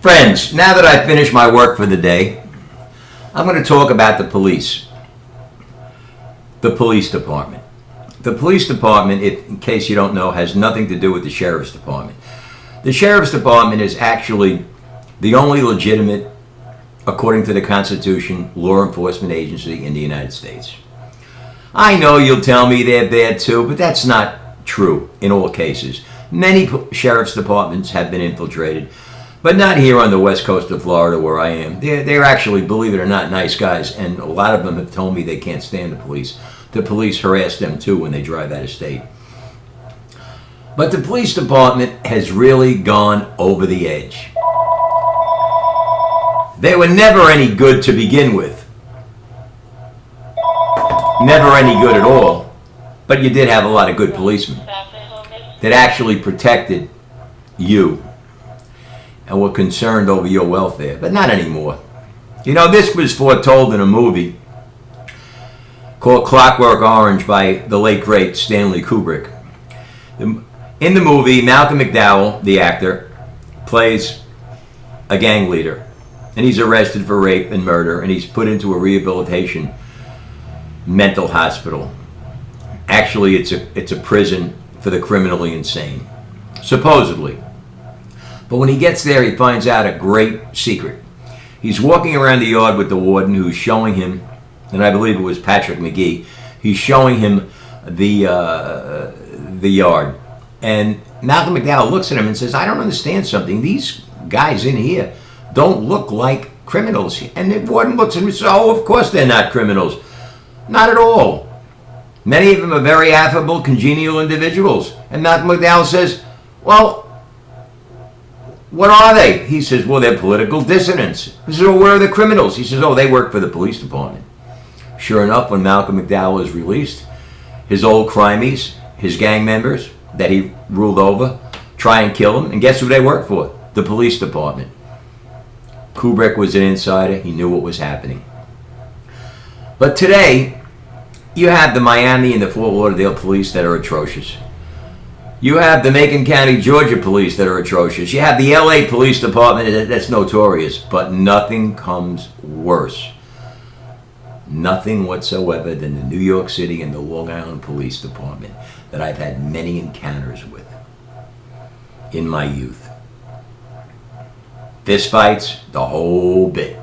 Friends, now that I've finished my work for the day, I'm going to talk about the police. The police department. The police department, in case you don't know, has nothing to do with the sheriff's department. The sheriff's department is actually the only legitimate, according to the Constitution, law enforcement agency in the United States. I know you'll tell me they're bad too, but that's not true in all cases. Many sheriff's departments have been infiltrated, but not here on the west coast of Florida where I am. They're actually, believe it or not, nice guys, and a lot of them have told me they can't stand the police. The police harass them too when they drive out of state. But the police department has really gone over the edge. They were never any good to begin with. Never any good at all. But you did have a lot of good policemen that actually protected you and were concerned over your welfare, but not anymore. You know, this was foretold in a movie called Clockwork Orange by the late great Stanley Kubrick. In the movie, Malcolm McDowell, the actor, plays a gang leader, and he's arrested for rape and murder, and he's put into a rehabilitation mental hospital. Actually, it's a prison for the criminally insane, supposedly. But when he gets there, he finds out a great secret. He's walking around the yard with the warden, who's showing him, and I believe it was Patrick McGee, he's showing him the yard. And Malcolm McDowell looks at him and says, I don't understand something. These guys in here don't look like criminals. And the warden looks at him and says, oh, of course they're not criminals. Not at all. Many of them are very affable, congenial individuals. And Malcolm McDowell says, well, what are they? He says, well, they're political dissidents. He says, well, where are the criminals? He says, oh, they work for the police department. Sure enough, when Malcolm McDowell is released, his old crimies, his gang members that he ruled over, try and kill him. And guess who they work for? The police department. Kubrick was an insider. He knew what was happening. But today, you have the Miami and the Fort Lauderdale police that are atrocious. You have the Macon County, Georgia police that are atrocious. You have the LA police department that's notorious, but nothing comes worse. Nothing whatsoever than the New York City and the Long Island Police Department that I've had many encounters with in my youth. Fistfights, the whole bit.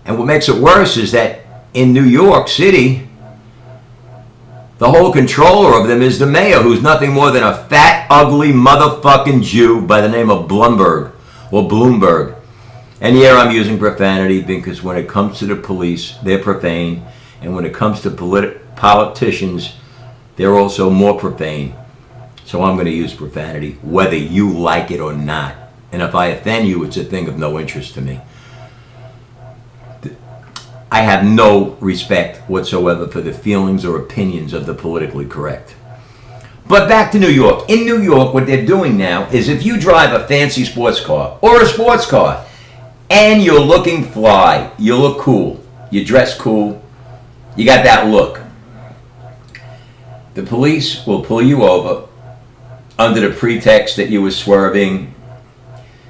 And what makes it worse is that in New York City, the whole controller of them is the mayor, who's nothing more than a fat, ugly motherfucking Jew by the name of Bloomberg. And here I'm using profanity because when it comes to the police, they're profane. And when it comes to politicians, they're also more profane. So I'm going to use profanity, whether you like it or not. And if I offend you, it's a thing of no interest to me. I have no respect whatsoever for the feelings or opinions of the politically correct. But back to New York. In New York, what they're doing now is if you drive a fancy sports car or a sports car and you're looking fly, you look cool, you dress cool, you got that look, the police will pull you over under the pretext that you were swerving,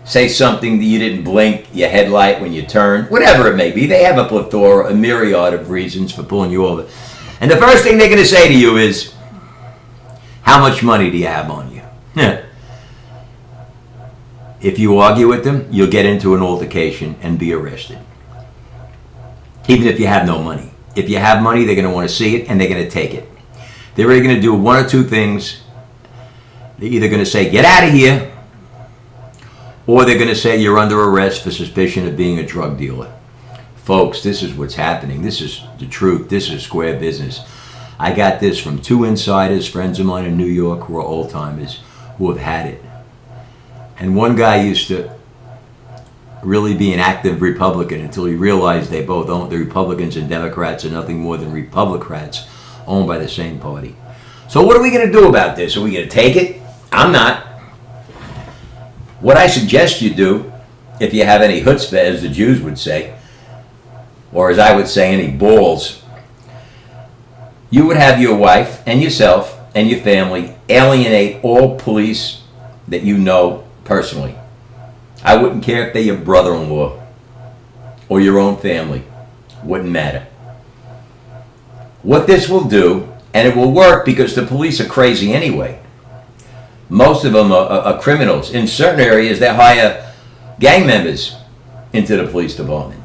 say something that you didn't blink your headlight when you turned, whatever it may be. They have a plethora, a myriad of reasons for pulling you over. And the first thing they're going to say to you is, how much money do you have on you? If you argue with them, you'll get into an altercation and be arrested. Even if you have no money. If you have money, they're going to want to see it and they're going to take it. They're either going to do one or two things. They're either going to say, get out of here, or they're going to say you're under arrest for suspicion of being a drug dealer. Folks, this is what's happening. This is the truth. This is square business. I got this from two insiders, friends of mine in New York who are old-timers who have had it. And one guy used to really be an active Republican until he realized they both owned, the Republicans and Democrats are nothing more than Republicrats owned by the same party. So what are we going to do about this? Are we going to take it? I'm not. What I suggest you do, if you have any chutzpah, as the Jews would say, or as I would say, any balls, you would have your wife and yourself and your family alienate all police that you know personally. I wouldn't care if they're your brother-in-law or your own family. Wouldn't matter. What this will do, and it will work because the police are crazy anyway. Most of them are criminals. In certain areas, they hire gang members into the police department.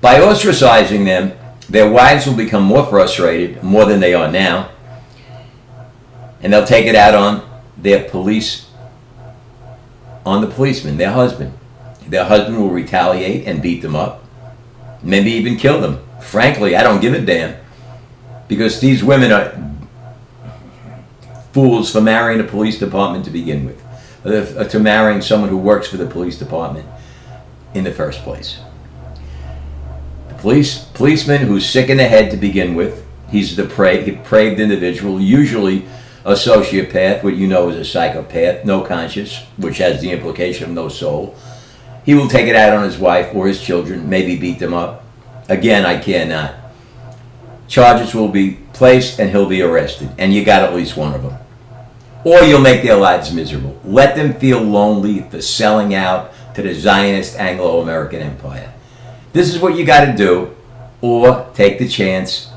By ostracizing them, their wives will become more frustrated, more than they are now, and they'll take it out on the policeman, their husband. Their husband will retaliate and beat them up, maybe even kill them. Frankly, I don't give a damn, because these women are fools for marrying a police department to begin with, to marrying someone who works for the police department in the first place. Policeman who's sick in the head to begin with. He's a depraved individual, usually a sociopath, what you know is a psychopath, no conscience, which has the implication of no soul. He will take it out on his wife or his children, maybe beat them up. Again, I cannot. Charges will be placed and he'll be arrested, and you got at least one of them. Or you'll make their lives miserable. Let them feel lonely for selling out to the Zionist Anglo-American Empire. This is what you got to do, or take the chance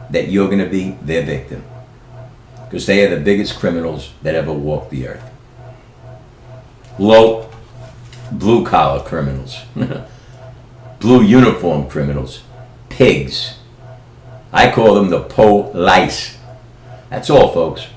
that you're going to be their victim. Because they are the biggest criminals that ever walked the earth. Low, blue-collar criminals. Blue uniform criminals. Pigs. I call them the police. That's all, folks.